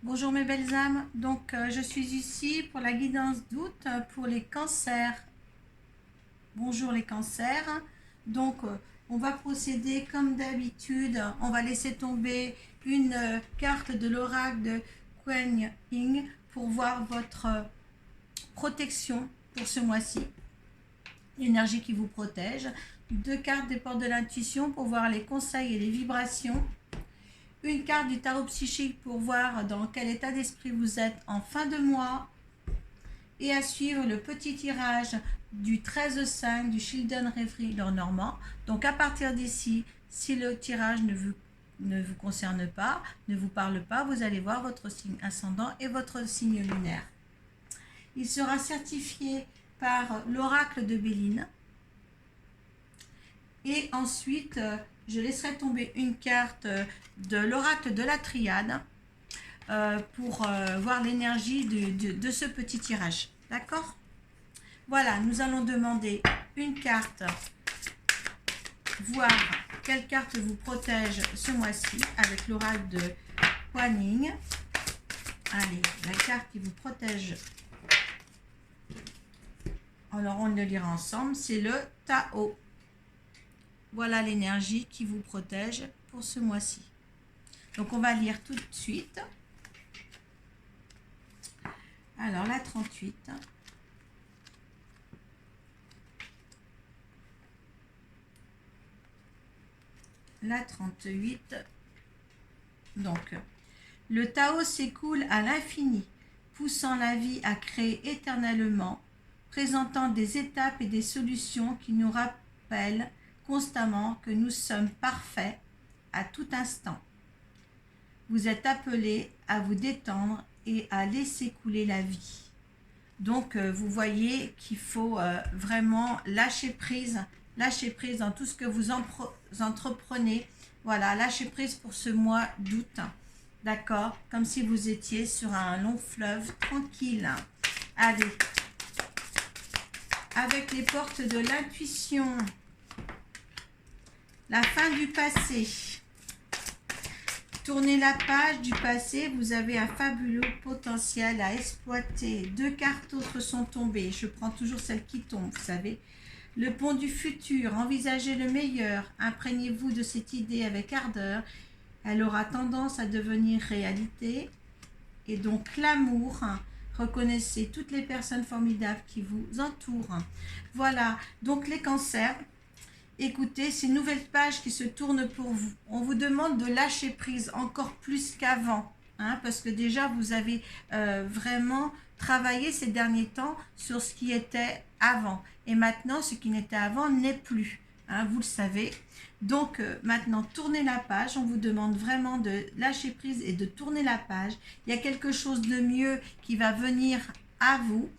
Bonjour mes belles âmes, donc je suis ici pour la guidance d'août pour les cancers. Bonjour les cancers, donc on va procéder comme d'habitude, on va laisser tomber une carte de l'oracle de Kuan Yin pour voir votre protection pour ce mois-ci, l'énergie qui vous protège. Deux cartes des portes de l'intuition pour voir les conseils et les vibrations. Une carte du tarot psychique pour voir dans quel état d'esprit vous êtes en fin de mois. Et à suivre le petit tirage du 13-5 du Children Reverie Normand. Donc à partir d'ici, si le tirage ne vous concerne pas, ne vous parle pas, vous allez voir votre signe ascendant et votre signe lunaire. Il sera certifié par l'oracle de Béline. Et ensuite, je laisserai tomber une carte de l'oracle de la triade pour voir l'énergie de ce petit tirage. D'accord? Voilà, nous allons demander une carte, voir quelle carte vous protège ce mois-ci avec l'oracle de Kuan Yin. Allez, la carte qui vous protège, alors on le lira ensemble, c'est le Tao. Voilà l'énergie qui vous protège pour ce mois-ci. Donc on va lire tout de suite. Alors la 38. La 38. Donc, le Tao s'écoule à l'infini, poussant la vie à créer éternellement, présentant des étapes et des solutions qui nous rappellent constamment que nous sommes parfaits à tout instant. Vous êtes appelés à vous détendre et à laisser couler la vie. Donc, vous voyez qu'il faut vraiment lâcher prise dans tout ce que vous entreprenez. Voilà, lâcher prise pour ce mois d'août. D'accord? Comme si vous étiez sur un long fleuve tranquille. Allez. Avec les portes de l'intuition. La fin du passé. Tournez la page du passé, vous avez un fabuleux potentiel à exploiter. Deux cartes autres sont tombées. Je prends toujours celle qui tombe, vous savez. Le pont du futur, envisagez le meilleur. Imprégnez-vous de cette idée avec ardeur. Elle aura tendance à devenir réalité. Et donc l'amour, reconnaissez toutes les personnes formidables qui vous entourent. Voilà, donc les cancers. Écoutez, ces nouvelles pages qui se tournent pour vous. On vous demande de lâcher prise encore plus qu'avant, parce que déjà vous avez vraiment travaillé ces derniers temps sur ce qui était avant. Et maintenant, ce qui n'était avant n'est plus. Vous le savez. Donc maintenant, tournez la page. On vous demande vraiment de lâcher prise et de tourner la page. Il y a quelque chose de mieux qui va venir à vous.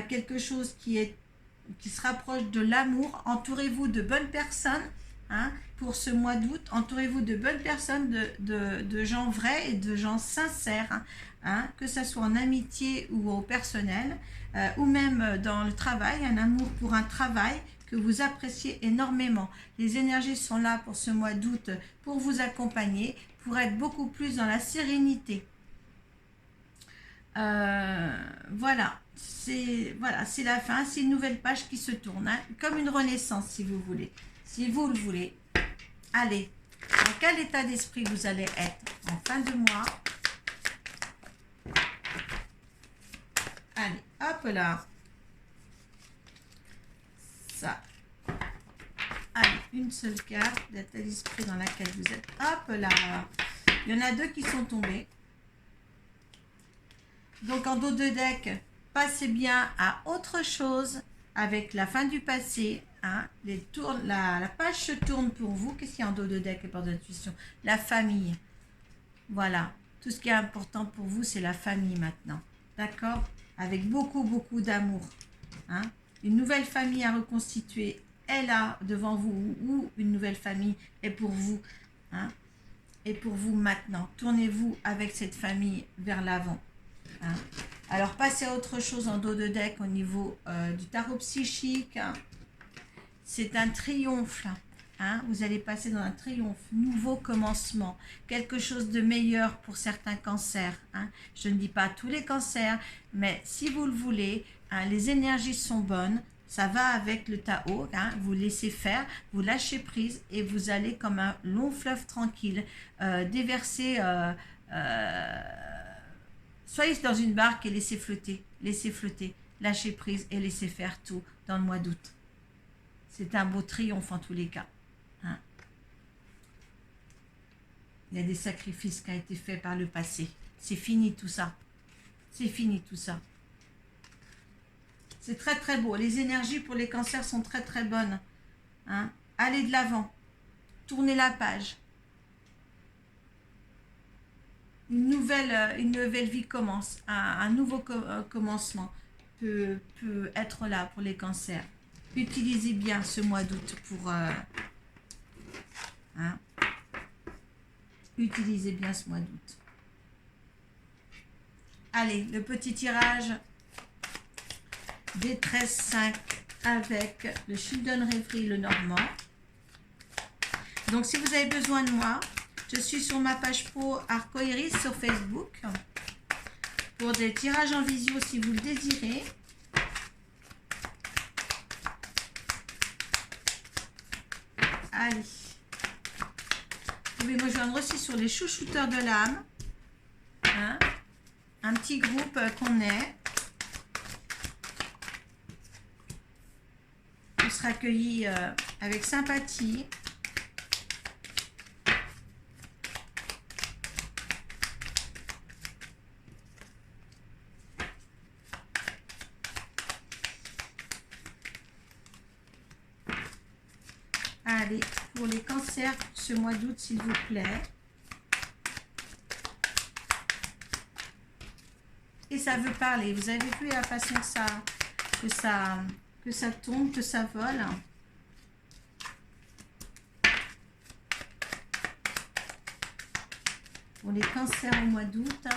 Quelque chose qui se rapproche de l'amour. Entourez-vous de bonnes personnes pour ce mois d'août. Entourez-vous de bonnes personnes, de gens vrais et de gens sincères, que ce soit en amitié ou au personnel, ou même dans le travail, un amour pour un travail que vous appréciez énormément. Les énergies sont là pour ce mois d'août pour vous accompagner, pour être beaucoup plus dans la sérénité. Voilà, c'est la fin, c'est une nouvelle page qui se tourne, comme une renaissance si vous voulez, si vous le voulez. Allez, dans quel état d'esprit vous allez être en fin de mois? Allez, hop là, ça. Allez, une seule carte d'état d'esprit dans laquelle vous êtes. Hop là, il y en a deux qui sont tombés. Donc en dos de deck, passez bien à autre chose avec la fin du passé. La page se tourne pour vous. Qu'est-ce qu'il y a en dos de deck et porte d'intuition? La famille. Voilà. Tout ce qui est important pour vous, c'est la famille maintenant. D'accord? Avec beaucoup, beaucoup d'amour. Une nouvelle famille à reconstituer est là devant vous, ou une nouvelle famille est pour vous. Et pour vous maintenant. Tournez-vous avec cette famille vers l'avant. Alors, passez à autre chose en dos de deck au niveau du tarot psychique. C'est un triomphe. hein, vous allez passer dans un triomphe, nouveau commencement, quelque chose de meilleur pour certains cancers. Hein. Je ne dis pas tous les cancers, mais si vous le voulez, hein, les énergies sont bonnes, ça va avec le Tao, hein, vous laissez faire, vous lâchez prise et vous allez comme un long fleuve tranquille, déverser, soyez dans une barque et laissez flotter, lâchez prise et laissez faire tout dans le mois d'août. C'est un beau triomphe en tous les cas. Hein. Il y a des sacrifices qui ont été faits par le passé. C'est fini tout ça. C'est fini tout ça. C'est très très beau. Les énergies pour les cancers sont très très bonnes. Hein. Allez de l'avant. Tournez la page. Une nouvelle vie commence. Un nouveau commencement peut être là pour les cancers. Utilisez bien ce mois d'août pour... hein. Utilisez bien ce mois d'août. Allez, le petit tirage des 13-5 avec le Children Reverie, le Normand. Donc, si vous avez besoin de moi, je suis sur ma page pro Arcoiris sur Facebook pour des tirages en visio si vous le désirez. Allez. Vous pouvez me joindre aussi sur les chouchouteurs de l'âme. Hein? Un petit groupe qu'on est. Vous serez accueillis avec sympathie. Allez, pour les cancers, pour ce mois d'août, s'il vous plaît. Et ça veut parler. Vous avez vu la façon que ça tombe, que ça vole. Pour les cancers au mois d'août.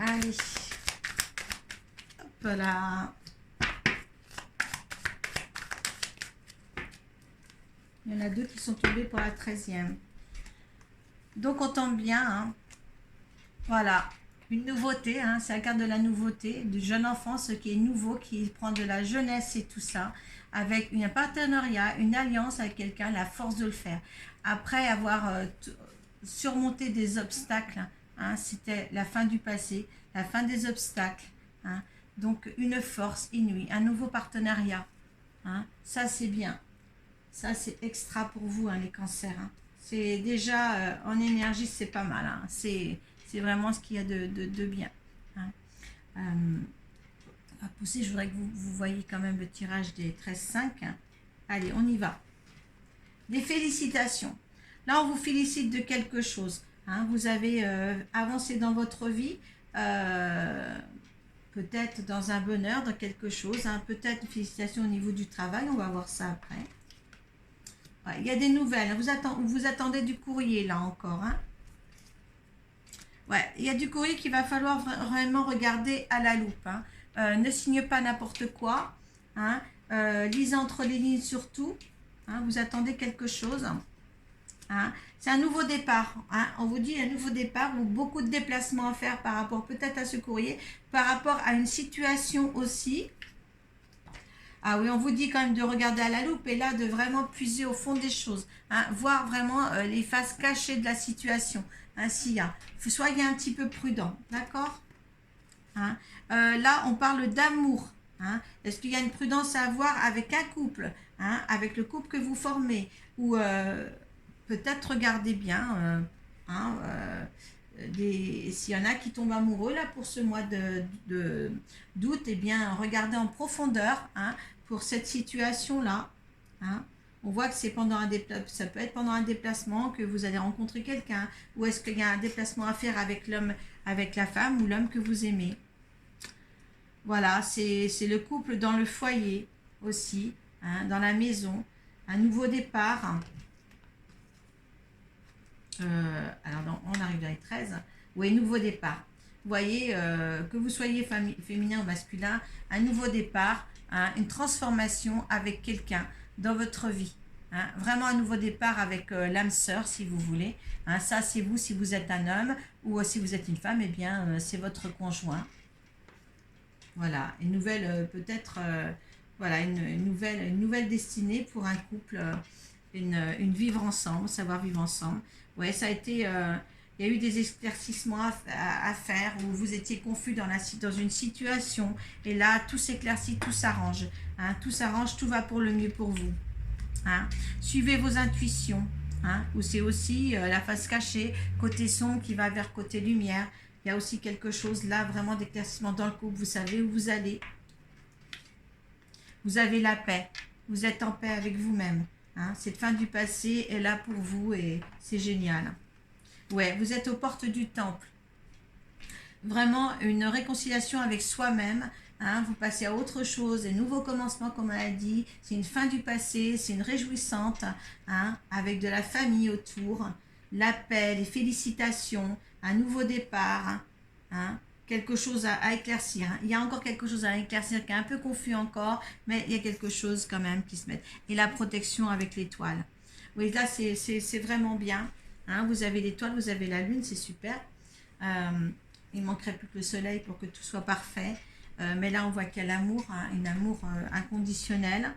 Allez, hop là. Il y en a deux qui sont tombés pour la 13e. Donc on tombe bien. Hein. Voilà, une nouveauté. Hein. C'est la carte de la nouveauté, du jeune enfant, ce qui est nouveau, qui prend de la jeunesse et tout ça, avec un partenariat, une alliance avec quelqu'un, la force de le faire. Après avoir surmonté des obstacles. Hein, c'était la fin du passé, la fin des obstacles. Hein, donc, une force inouïe, un nouveau partenariat. Hein, ça, c'est bien. Ça, c'est extra pour vous, hein, les cancers. Hein. C'est déjà, en énergie, c'est pas mal. Hein. C'est vraiment ce qu'il y a de bien. Hein. On va pousser, je voudrais que vous voyez quand même le tirage des 13-5. Hein. Allez, on y va. Des félicitations. Là, on vous félicite de quelque chose. Hein, vous avez avancé dans votre vie, peut-être dans un bonheur, dans quelque chose, hein, peut-être félicitations au niveau du travail, on va voir ça après. Ouais, il y a des nouvelles, vous attendez du courrier là encore. Hein. Ouais, il y a du courrier qu'il va falloir vraiment regarder à la loupe. Hein. Ne signe pas n'importe quoi, hein. Lisez entre les lignes surtout, hein, vous attendez quelque chose. Hein. C'est un nouveau départ, hein. On vous dit un nouveau départ ou beaucoup de déplacements à faire par rapport peut-être à ce courrier, par rapport à une situation aussi. Ah oui, on vous dit quand même de regarder à la loupe et là de vraiment puiser au fond des choses, hein, voir vraiment les faces cachées de la situation, hein, s'il y a. Soyez un petit peu prudent, d'accord, hein. Là, on parle d'amour. Hein. Est-ce qu'il y a une prudence à avoir avec un couple, hein, avec le couple que vous formez ou... peut-être regardez bien, s'il y en a qui tombent amoureux là pour ce mois d'août, eh bien regardez en profondeur, hein, pour cette situation-là. Hein. On voit que c'est pendant un déplacement, ça peut être pendant un déplacement que vous allez rencontrer quelqu'un, ou est-ce qu'il y a un déplacement à faire avec l'homme, avec la femme ou l'homme que vous aimez. Voilà, c'est le couple dans le foyer aussi, hein, dans la maison, un nouveau départ. Alors on arrive dans les 13. Oui, nouveau départ. Vous voyez, que vous soyez féminin ou masculin, un nouveau départ, hein, une transformation avec quelqu'un dans votre vie. Hein, vraiment un nouveau départ avec l'âme sœur, si vous voulez. Hein, ça, c'est vous si vous êtes un homme, ou si vous êtes une femme, eh bien, c'est votre conjoint. Voilà, une nouvelle, peut-être, voilà, une nouvelle destinée pour un couple, une vivre ensemble, savoir vivre ensemble. Ouais, ça a été, il y a eu des éclaircissements à faire où vous étiez confus dans une situation, et là, tout s'éclaircit, tout s'arrange. Hein, tout s'arrange, tout va pour le mieux pour vous. Hein. Suivez vos intuitions. Hein, où c'est aussi la face cachée, côté sombre qui va vers côté lumière. Il y a aussi quelque chose là, vraiment d'éclaircissement dans le couple. Vous savez où vous allez. Vous avez la paix. Vous êtes en paix avec vous-même. Hein, cette fin du passé est là pour vous et c'est génial. Ouais, vous êtes aux portes du temple. Vraiment une réconciliation avec soi-même. Hein, vous passez à autre chose, un nouveau commencement, comme on a dit. C'est une fin du passé, c'est une réjouissante, hein, avec de la famille autour, la paix, les félicitations, un nouveau départ, hein, quelque chose à éclaircir. Hein. Il y a encore quelque chose à éclaircir qui est un peu confus encore, mais il y a quelque chose quand même qui se met. Et la protection avec l'étoile. Oui, là, c'est vraiment bien. Hein, vous avez l'étoile, vous avez la lune, c'est super. Il manquerait plus que le soleil pour que tout soit parfait. Mais là, on voit qu'il y a l'amour, hein, un amour inconditionnel.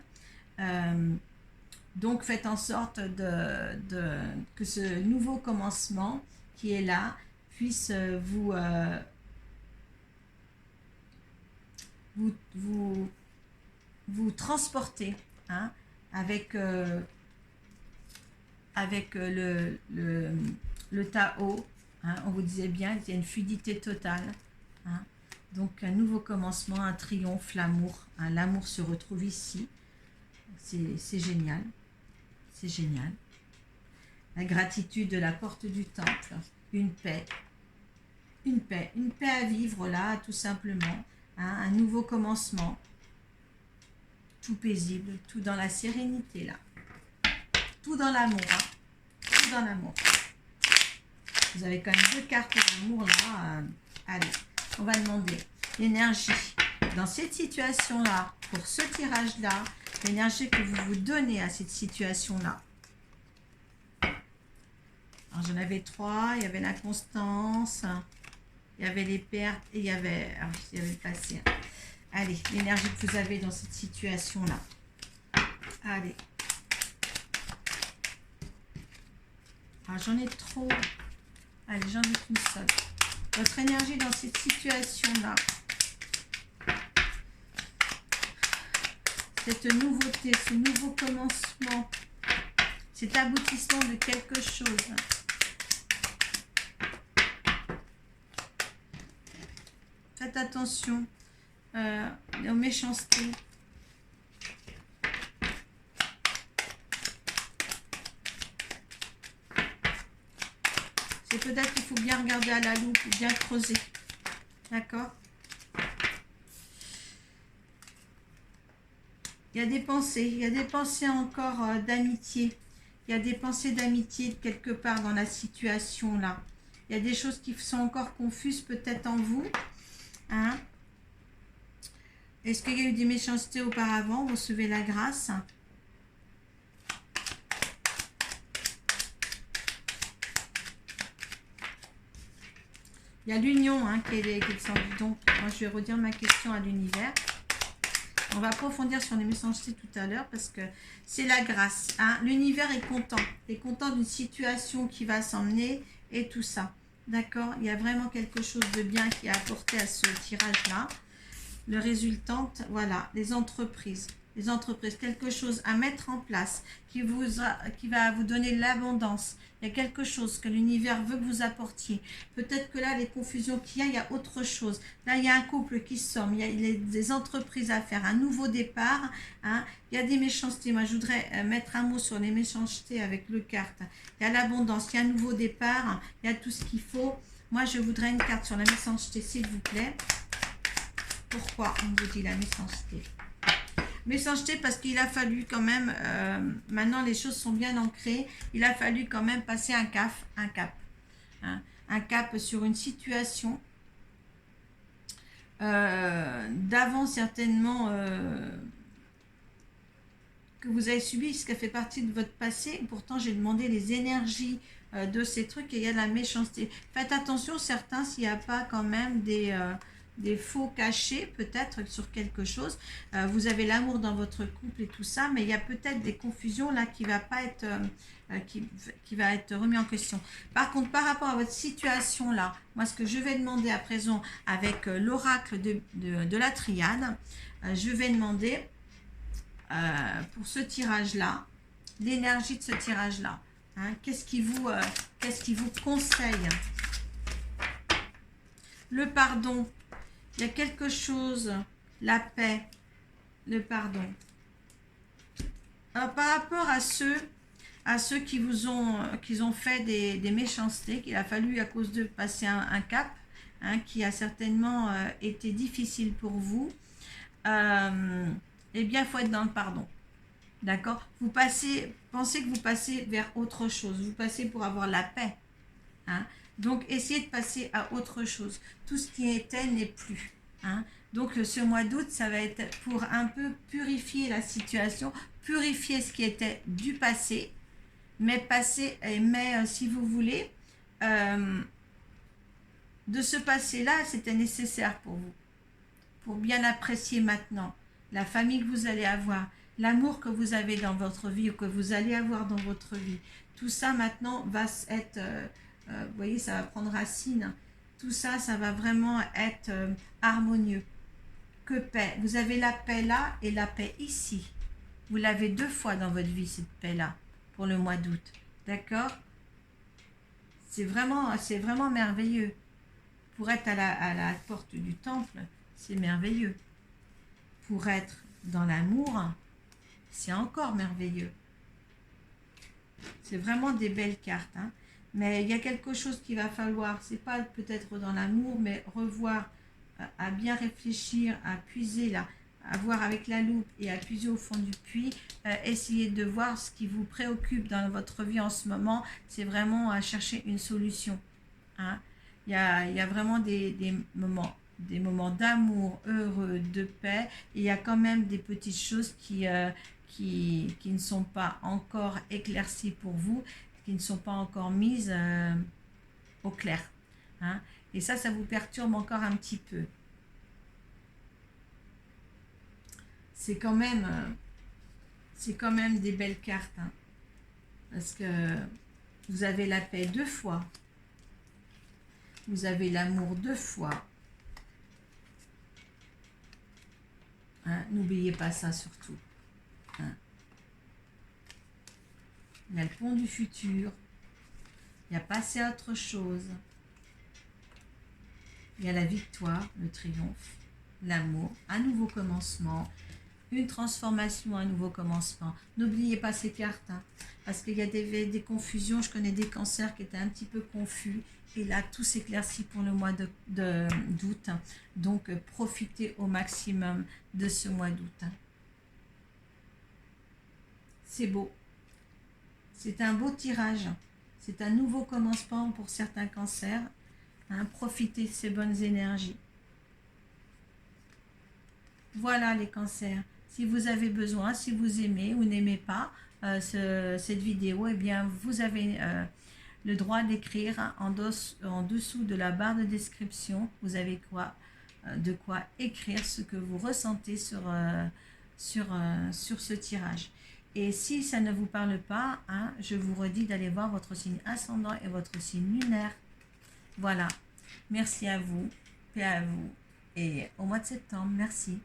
Donc, faites en sorte que ce nouveau commencement qui est là puisse vous transporter, hein, avec le Tao. Hein, on vous disait bien qu'il y a une fluidité totale. Hein. Donc un nouveau commencement, un triomphe, l'amour. Hein, l'amour se retrouve ici. C'est génial. C'est génial. La gratitude de la porte du temple. Une paix. Une paix. Une paix à vivre là, tout simplement. Hein, un nouveau commencement. Tout paisible. Tout dans la sérénité là. Tout dans l'amour. Hein. Tout dans l'amour. Vous avez quand même 2 cartes d'amour là. Allez. On va demander l'énergie dans cette situation-là, pour ce tirage-là, l'énergie que vous vous donnez à cette situation-là. Alors, j'en avais 3, il y avait la constance, il y avait les pertes et il y avait le passé. Allez, l'énergie que vous avez dans cette situation-là. Allez. Alors, j'en ai trop. Allez, j'en ai qu'une seule. Votre énergie dans cette situation-là, cette nouveauté, ce nouveau commencement, cet aboutissement de quelque chose. Faites attention aux méchancetés. C'est peut-être qu'il faut bien regarder à la loupe, bien creuser. D'accord? Il y a des pensées encore d'amitié. Il y a des pensées d'amitié quelque part dans la situation là. Il y a des choses qui sont encore confuses peut-être en vous. Hein? Est-ce qu'il y a eu des méchancetés auparavant? Vous recevez la grâce. Il y a l'union, hein, qui est descendue. Donc, moi, je vais redire ma question à l'univers. On va approfondir sur les méchancetés tout à l'heure parce que c'est la grâce. Hein. L'univers est content d'une situation qui va s'emmener et tout ça. D'accord? Il y a vraiment quelque chose de bien qui est apporté à ce tirage-là. Le résultant, voilà, les entreprises. des entreprises, quelque chose à mettre en place qui va vous donner l'abondance. Il y a quelque chose que l'univers veut que vous apportiez. Peut-être que là, les confusions qu'il y a autre chose. Là, il y a un couple qui somme, il y a des entreprises à faire, un nouveau départ. Hein. Il y a des méchancetés. Moi, je voudrais mettre un mot sur les méchancetés avec le carte. Il y a l'abondance, il y a un nouveau départ, il y a tout ce qu'il faut. Moi, je voudrais une carte sur la méchanceté, s'il vous plaît. Pourquoi on vous dit la méchanceté? Méchanceté parce qu'il a fallu quand même, maintenant les choses sont bien ancrées, il a fallu quand même passer un cap, hein, un cap sur une situation d'avant certainement que vous avez subi, ce qui fait partie de votre passé. Pourtant, j'ai demandé les énergies de ces trucs et il y a de la méchanceté. Faites attention, certains, s'il n'y a pas quand même des faux cachés, peut-être sur quelque chose. Vous avez l'amour dans votre couple et tout ça, mais il y a peut-être des confusions là qui va pas être, qui va être remis en question. Par contre, par rapport à votre situation là, moi, ce que je vais demander à présent avec l'oracle de la triade, je vais demander pour ce tirage-là, l'énergie de ce tirage-là. Hein, qu'est-ce qui vous conseille? Le pardon. Il y a quelque chose, la paix, le pardon. Alors, par rapport à ceux qui ont fait des méchancetés, qu'il a fallu à cause de passer un cap, hein, qui a certainement été difficile pour vous, eh bien, il faut être dans le pardon. D'accord? Pensez que vous passez vers autre chose. Vous passez pour avoir la paix. Hein? Donc, essayez de passer à autre chose. Tout ce qui était n'est plus. Hein? Donc, ce mois d'août, ça va être pour un peu purifier la situation, purifier ce qui était du passé, mais si vous voulez, de ce passé-là, c'était nécessaire pour vous, pour bien apprécier maintenant la famille que vous allez avoir, l'amour que vous avez dans votre vie ou que vous allez avoir dans votre vie. Tout ça maintenant va être, vous voyez, ça va prendre racine. Tout ça, ça va vraiment être harmonieux. Que paix. Vous avez la paix là et la paix ici. Vous l'avez 2 fois dans votre vie, cette paix-là, pour le mois d'août. D'accord? C'est vraiment merveilleux. Pour être à la porte du temple, c'est merveilleux. Pour être dans l'amour, c'est encore merveilleux. C'est vraiment des belles cartes. Hein. Mais il y a quelque chose qu'il va falloir, c'est pas peut-être dans l'amour, mais revoir, à bien réfléchir, à puiser là, à voir avec la loupe et à puiser au fond du puits, essayer de voir ce qui vous préoccupe dans votre vie en ce moment, c'est vraiment à chercher une solution. Hein. Il y a vraiment des moments d'amour heureux, de paix, et il y a quand même des petites choses qui ne sont pas encore éclaircies pour vous, qui ne sont pas encore mises au clair. Hein. Et ça vous perturbe encore un petit peu. C'est quand même des belles cartes. Hein. Parce que vous avez la paix 2 fois. Vous avez l'amour 2 fois. Hein, n'oubliez pas ça surtout. Hein. Il y a le pont du futur. Il y a passé à autre chose. Il y a la victoire, le triomphe, l'amour, un nouveau commencement, une transformation, un nouveau commencement. N'oubliez pas ces cartes, hein, parce qu'il y a des confusions. Je connais des cancers qui étaient un petit peu confus. Et là, tout s'éclaircit pour le mois d'août. Donc, profitez au maximum de ce mois d'août. C'est beau. C'est un beau tirage. C'est un nouveau commencement pour certains cancers. Hein, profitez de ces bonnes énergies. Voilà les cancers. Si vous avez besoin, si vous aimez ou n'aimez pas cette vidéo, eh bien, vous avez le droit d'écrire en dessous de la barre de description. Vous avez de quoi écrire ce que vous ressentez sur ce tirage. Et si ça ne vous parle pas, hein, je vous redis d'aller voir votre signe ascendant et votre signe lunaire. Voilà. Merci à vous, paix à vous et au mois de septembre. Merci.